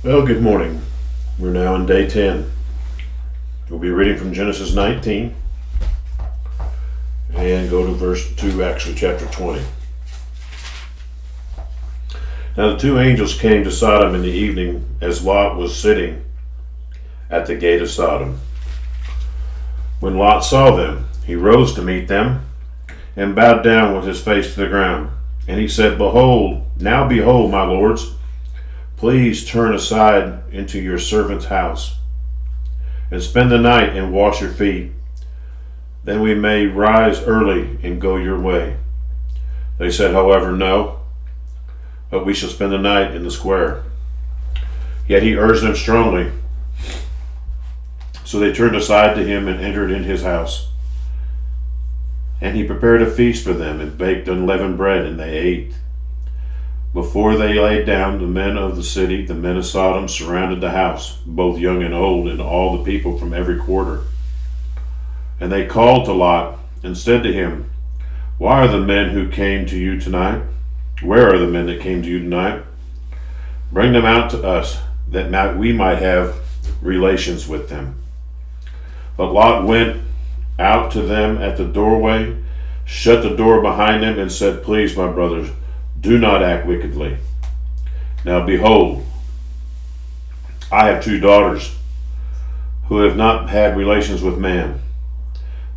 Well, good morning. We're now in day 10. We'll be reading from Genesis 19 and go to chapter 20. Now the two angels came to Sodom in the evening as Lot was sitting at the gate of Sodom. When Lot saw them, he rose to meet them and bowed down with his face to the ground. And he said, behold, my lords, please turn aside into your servant's house and spend the night and wash your feet. Then we may rise early and go your way. They said, however, no, but we shall spend the night in the square. Yet he urged them strongly. So they turned aside to him and entered in his house. And he prepared a feast for them and baked unleavened bread, and they ate. Before they lay down, the men of the city, the men of Sodom, surrounded the house, both young and old, and all the people from every quarter. And they called to Lot and said to him, why are the men who came to you tonight? Where are the men that came to you tonight? Bring them out to us, that we might have relations with them. But Lot went out to them at the doorway, shut the door behind them, and said, please, my brothers, do not act wickedly. Now behold, I have two daughters who have not had relations with man.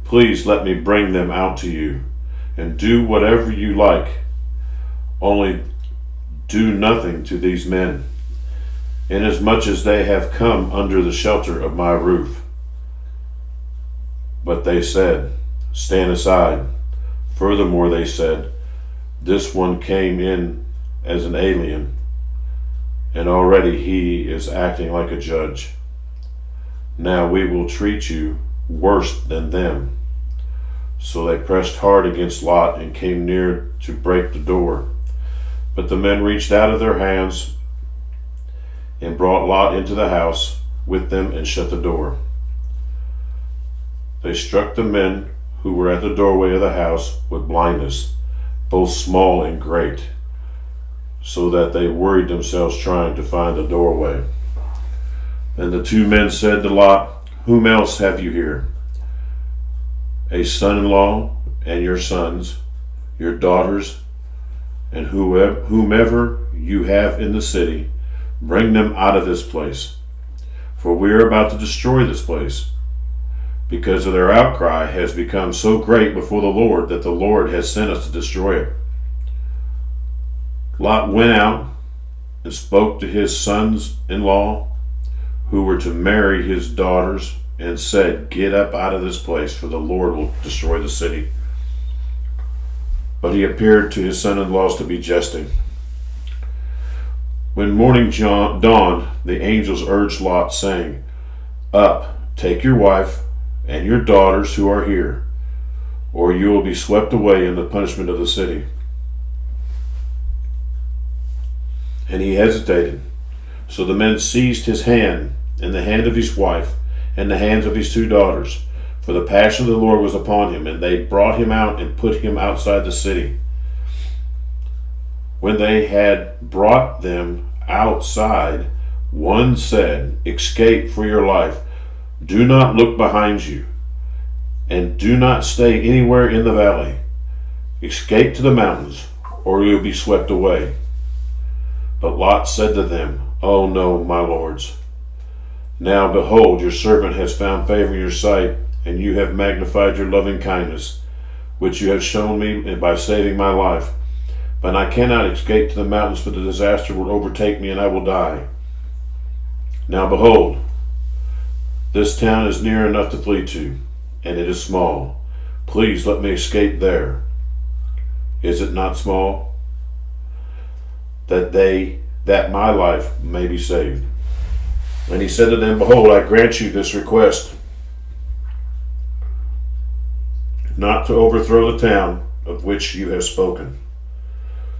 Please let me bring them out to you, and do whatever you like. Only do nothing to these men, inasmuch as they have come under the shelter of my roof. But they said, stand aside. Furthermore, they said, this one came in as an alien, and already he is acting like a judge. Now we will treat you worse than them. So they pressed hard against Lot and came near to break the door. But the men reached out of their hands and brought Lot into the house with them and shut the door. They struck the men who were at the doorway of the house with blindness, both small and great, so that they worried themselves trying to find the doorway. Then the two men said to Lot, whom else have you here? A son-in-law and your sons, your daughters, and whomever you have in the city, bring them out of this place. For we are about to destroy this place, because of their outcry has become so great before the Lord that the Lord has sent us to destroy it. Lot went out and spoke to his sons-in-law who were to marry his daughters and said, get up out of this place, for the Lord will destroy the city. But he appeared to his son-in-laws to be jesting. When morning dawned, the angels urged Lot, saying, up, take your wife and your daughters who are here, or you will be swept away in the punishment of the city. And he hesitated. So the men seized his hand and the hand of his wife and the hands of his two daughters, for the passion of the Lord was upon him, and they brought him out and put him outside the city. When they had brought them outside, one said, escape for your life. Do not look behind you, and do not stay anywhere in the valley. Escape to the mountains, or you will be swept away. But Lot said to them, oh no, my lords. Now behold, your servant has found favor in your sight, and you have magnified your loving kindness, which you have shown me by saving my life. But I cannot escape to the mountains, for the disaster will overtake me, and I will die. Now behold, this town is near enough to flee to, and it is small. Please let me escape there. Is it not small? That my life may be saved. And he said to them, behold, I grant you this request, not to overthrow the town of which you have spoken.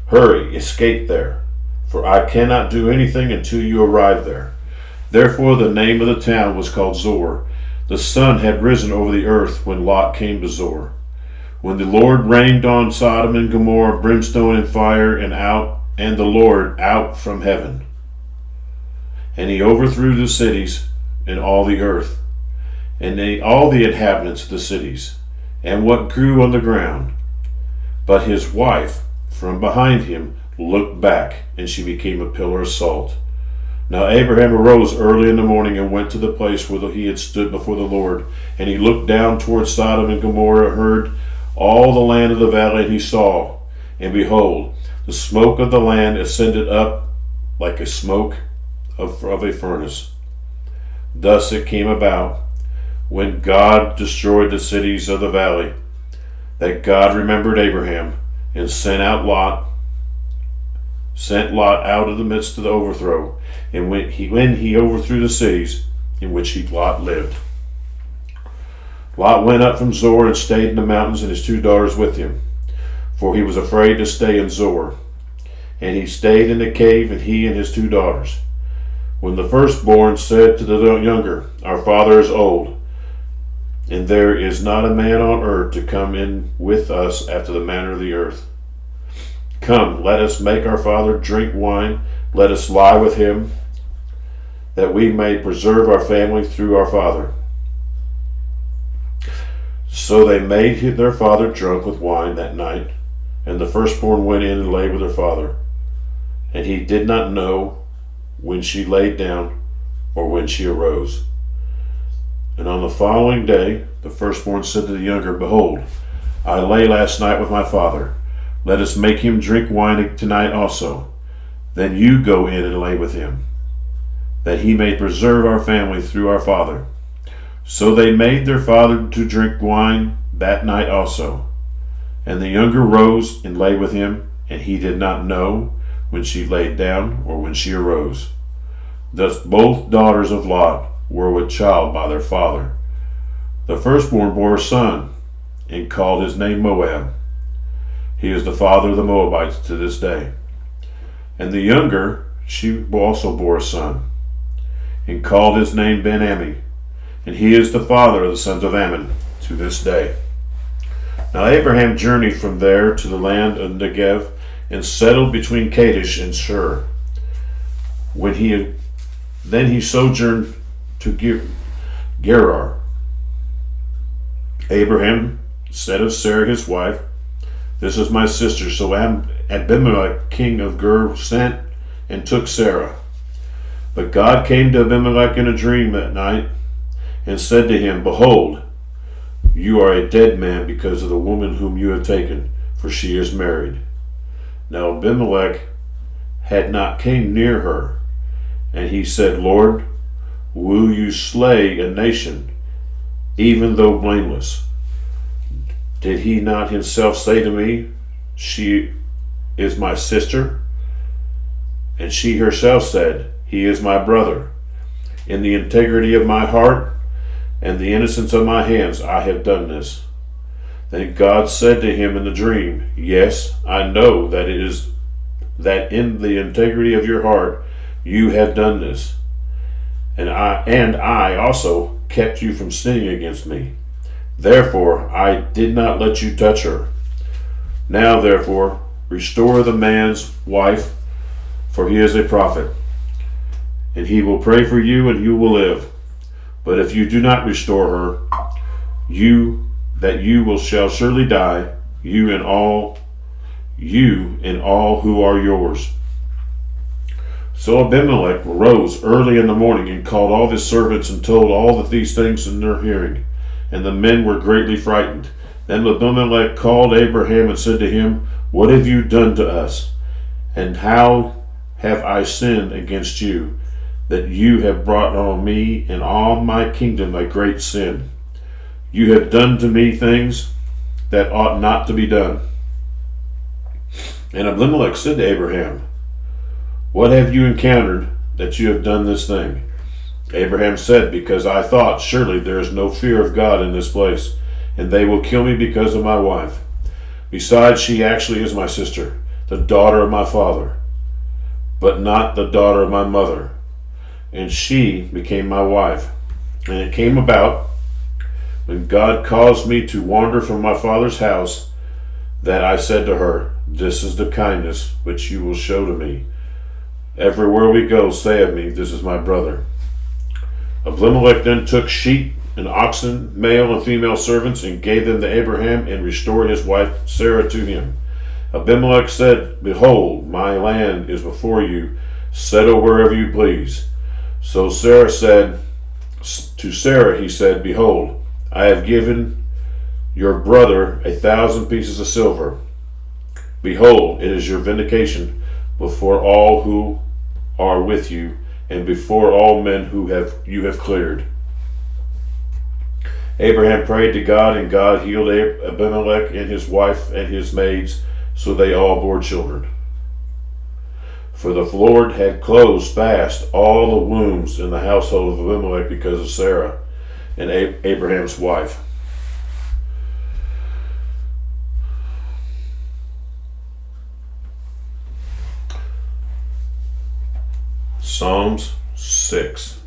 Hurry, escape there, for I cannot do anything until you arrive there. Therefore the name of the town was called Zoar. The sun had risen over the earth when Lot came to Zoar. When the Lord rained on Sodom and Gomorrah brimstone and fire, and the Lord out from heaven. And he overthrew the cities and all the earth, and all the inhabitants of the cities, and what grew on the ground. But his wife from behind him looked back, and she became a pillar of salt. Now Abraham arose early in the morning and went to the place where he had stood before the Lord. And he looked down toward Sodom and Gomorrah, heard all the land of the valley, and he saw, and behold, the smoke of the land ascended up like a smoke of a furnace. Thus it came about, when God destroyed the cities of the valley, that God remembered Abraham, and sent Lot out of the midst of the overthrow, and when he overthrew the cities in which Lot lived. Lot went up from Zoar and stayed in the mountains, and his 2 daughters with him, for he was afraid to stay in Zoar. And he stayed in the cave, and he and his 2 daughters. When the firstborn said to the younger, Our father is old, and there is not a man on earth to come in with us after the manner of the earth. Come, let us make our father drink wine, let us lie with him, that we may preserve our family through our father. So they made their father drunk with wine that night, and the firstborn went in and lay with her father. And he did not know when she laid down or when she arose. And on the following day, the firstborn said to the younger, Behold, I lay last night with my father. Let us make him drink wine tonight also. Then you go in and lay with him, that he may preserve our family through our father. So they made their father to drink wine that night also. And the younger rose and lay with him, and he did not know when she laid down or when she arose. Thus both daughters of Lot were with child by their father. The firstborn bore a son, and called his name Moab. He is the father of the Moabites to this day. And the younger, she also bore a son, and called his name Ben-Ammi, and he is the father of the sons of Ammon to this day. Now Abraham journeyed from there to the land of Negev, and settled between Kadesh and Shur. Then he sojourned to Gerar. Abraham said of Sarah his wife, This is my sister. So Abimelech king of Ger sent and took Sarah. But God came to Abimelech in a dream that night, and said to him, Behold, you are a dead man because of the woman whom you have taken, for she is married. Now Abimelech had not came near her, and he said, Lord, will you slay a nation, even though blameless? Did he not himself say to me, She is my sister? And she herself said, He is my brother. In the integrity of my heart and the innocence of my hands I have done this. Then God said to him in the dream, Yes, I know that it is that in the integrity of your heart you have done this, and I also kept you from sinning against me. Therefore I did not let you touch her. Now therefore restore the man's wife, for he is a prophet, and he will pray for you, and you will live. But if you do not restore her, you shall surely die, you and all who are yours. So Abimelech rose early in the morning and called all his servants and told all these things in their hearing. And the men were greatly frightened. Then Abimelech called Abraham and said to him, What have you done to us? And how have I sinned against you, that you have brought on me and all my kingdom a great sin? You have done to me things that ought not to be done. And Abimelech said to Abraham, What have you encountered that you have done this thing? Abraham said, Because I thought, surely there is no fear of God in this place, and they will kill me because of my wife. Besides, she actually is my sister, the daughter of my father, but not the daughter of my mother. And she became my wife. And it came about, when God caused me to wander from my father's house, that I said to her, This is the kindness which you will show to me, Everywhere we go, say of me, this is my brother. Abimelech then took sheep and oxen, male and female servants, and gave them to Abraham, and restored his wife Sarah to him. Abimelech said, Behold, my land is before you. Settle wherever you please. So Sarah said, to Sarah he said, Behold, I have given your brother 1,000 pieces of silver. Behold, it is your vindication before all who are with you, and before all men who you have cleared. Abraham prayed to God, and God healed Abimelech and his wife and his maids, so they all bore children. For the Lord had closed fast all the wombs in the household of Abimelech because of Sarah and Abraham's wife. Psalms 6.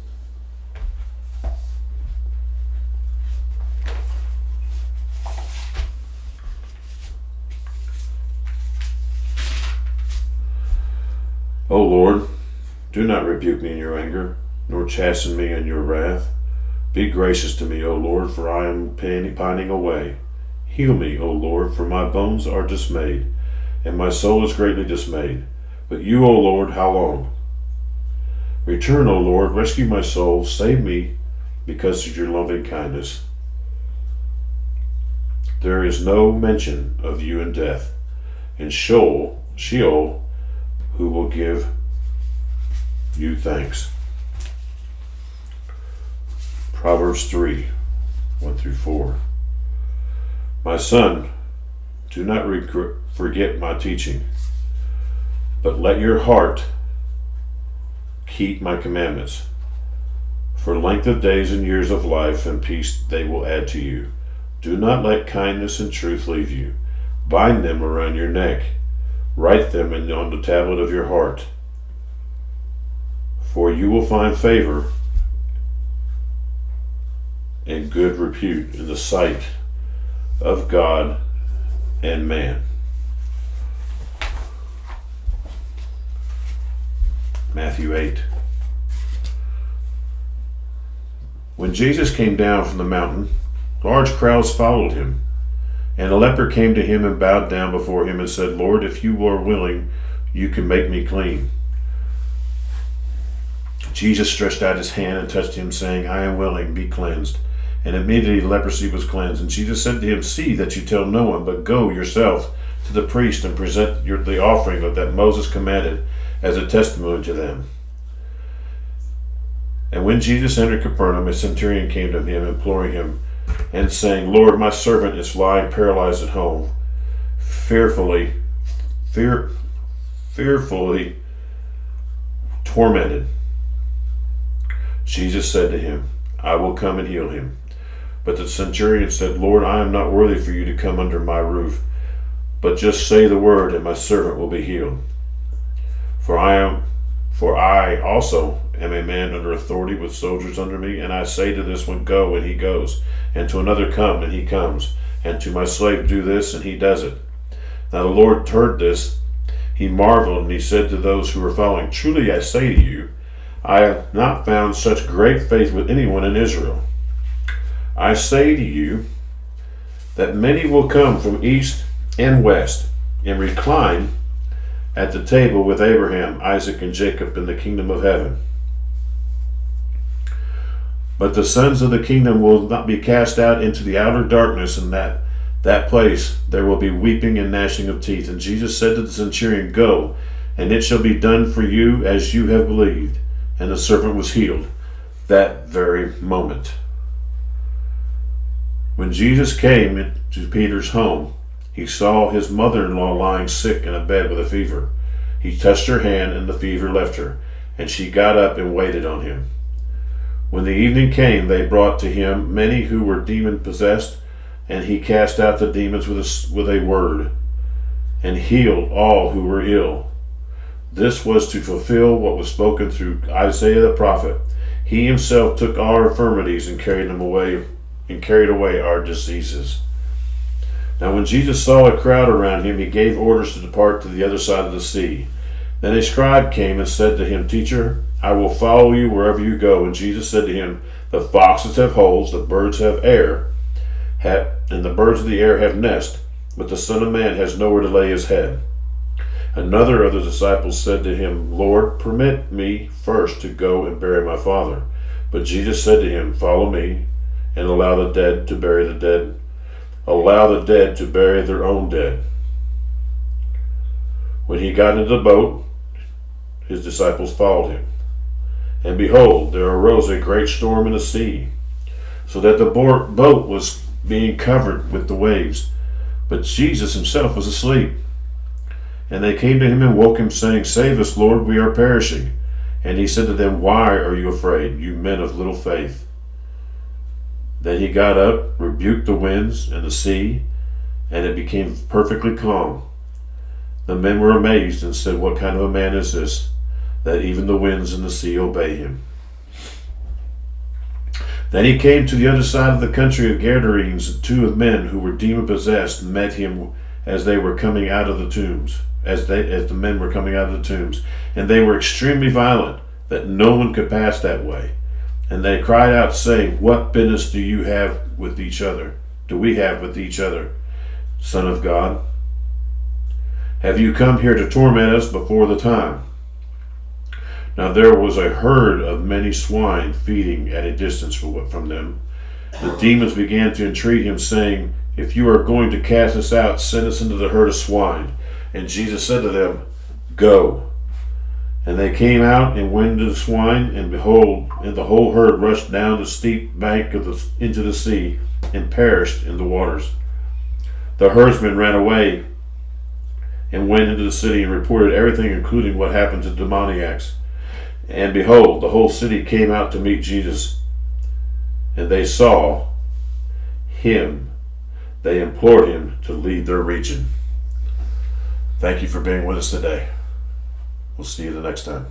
O Lord, do not rebuke me in your anger, nor chasten me in your wrath. Be gracious to me, O Lord, for I am pining away. Heal me, O Lord, for my bones are dismayed, and my soul is greatly dismayed. But you, O Lord, how long? Return, O Lord, rescue my soul, save me because of your loving kindness. There is no mention of you in death, in Sheol, who will give you thanks. Proverbs 3, 1-4. My son, do not forget my teaching, but let your heart keep my commandments. For length of days and years of life and peace they will add to you. Do not let kindness and truth leave you. Bind them around your neck. Write them on the tablet of your heart. For you will find favor and good repute in the sight of God and man. Matthew 8. When Jesus came down from the mountain, large crowds followed him. And a leper came to him and bowed down before him and said, Lord, if you are willing, you can make me clean. Jesus stretched out his hand and touched him, saying, I am willing, be cleansed. And immediately leprosy was cleansed. And Jesus said to him, See that you tell no one, but go yourself to the priest and present the offering that Moses commanded as a testimony to them. And when Jesus entered Capernaum, a centurion came to him, imploring him, and saying, Lord, my servant is lying paralyzed at home, fearfully tormented. Jesus said to him, I will come and heal him. But the centurion said, Lord, I am not worthy for you to come under my roof, but just say the word, and my servant will be healed. For I also am a man under authority with soldiers under me, and I say to this one, Go, and he goes, and to another, Come, and he comes, and to my slave, Do this, and he does it. Now the Lord heard this, he marveled, and he said to those who were following, Truly I say to you, I have not found such great faith with anyone in Israel. I say to you that many will come from east and west and recline at the table with Abraham, Isaac, and Jacob in the kingdom of heaven. But the sons of the kingdom will not be cast out into the outer darkness, and that place there will be weeping and gnashing of teeth. And Jesus said to the centurion, Go, and it shall be done for you as you have believed. And the servant was healed that very moment. When Jesus came to Peter's home, he saw his mother-in-law lying sick in a bed with a fever. He touched her hand, and the fever left her, and she got up and waited on him. When the evening came, they brought to him many who were demon-possessed, and he cast out the demons with a word, and healed all who were ill. This was to fulfill what was spoken through Isaiah the prophet. He himself took our infirmities and carried away our diseases. Now when Jesus saw a crowd around him, he gave orders to depart to the other side of the sea. Then a scribe came and said to him, Teacher, I will follow you wherever you go. And Jesus said to him, The foxes have holes, the birds have and the birds of the air have nests, but the Son of Man has nowhere to lay his head. Another of the disciples said to him, Lord, permit me first to go and bury my father. But Jesus said to him, Follow me, and allow the dead to bury the dead. Allow the dead to bury their own dead. When he got into the boat, his disciples followed him. And behold, there arose a great storm in the sea, so that the boat was being covered with the waves. But Jesus himself was asleep. And they came to him and woke him, saying, Save us, Lord, we are perishing. And he said to them, Why are you afraid, you men of little faith? Then he got up, rebuked the winds and the sea, and it became perfectly calm. The men were amazed and said, What kind of a man is this, that even the winds and the sea obey him? Then he came to the other side of the country of Gadarenes, and two of men who were demon-possessed met him as they were coming out of the tombs, as the men were coming out of the tombs. And they were extremely violent, that no one could pass that way. And they cried out, saying, What business do you have with each other? Do we have with each other, Son of God? Have you come here to torment us before the time? Now there was a herd of many swine feeding at a distance from them. The demons began to entreat him, saying, If you are going to cast us out, send us into the herd of swine. And Jesus said to them, Go. And they came out and went into the swine, and behold, and the whole herd rushed down the steep bank into the sea, and perished in the waters. The herdsmen ran away and went into the city and reported everything, including what happened to the demoniacs. And behold, the whole city came out to meet Jesus. And they saw him. They implored him to leave their region. Thank you for being with us today. We'll see you the next time.